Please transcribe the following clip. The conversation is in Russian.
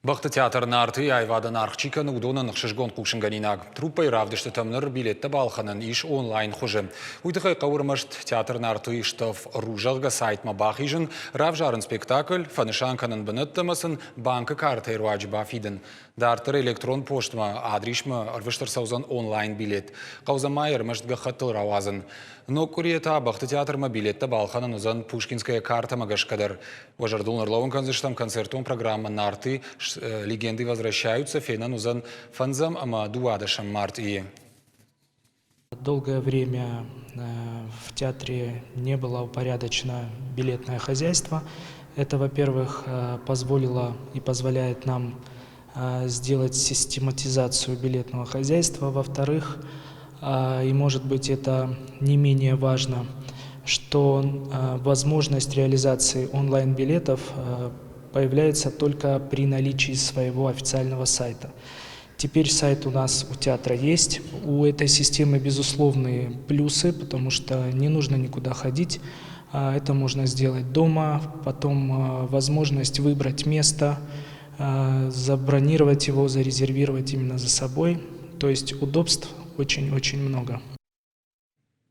Бақты театрын арты айвадан арқчиканы удонын шыжгон кушынганинаг. Труппай равдышты тамныр билетті балқанын иш онлайн хужы. Уйдықай қауырмышт театрын арты иштов ружалға сайтма бақижын, равжарын спектакль, фанышанканын бұныттымасын банкы карты руаджы бафидын. Дартыр электрон поштма адришма арвыштыр саузан онлайн билет. Қаузамайыр мұштға қаттыл рауазын. Но куриета бақты театрма билетті балқанын ұзан Пушкинская карта магашкадар. Важардун орловын концертом концертон программа нарты легенды возвращаются, фейнан узан фанзам ама дуадашам март и. Долгое время в театре не было упорядочено билетное хозяйство. Это, во-первых, позволило и позволяет нам сделать систематизацию билетного хозяйства. Во-вторых, и может быть это не менее важно, что возможность реализации онлайн-билетов появляется только при наличии своего официального сайта. Теперь сайт у нас у театра есть. У этой системы безусловные плюсы, потому что не нужно никуда ходить. Это можно сделать дома. Потом возможность выбрать место, забронировать его, зарезервировать именно за собой. То есть удобств очень-очень много.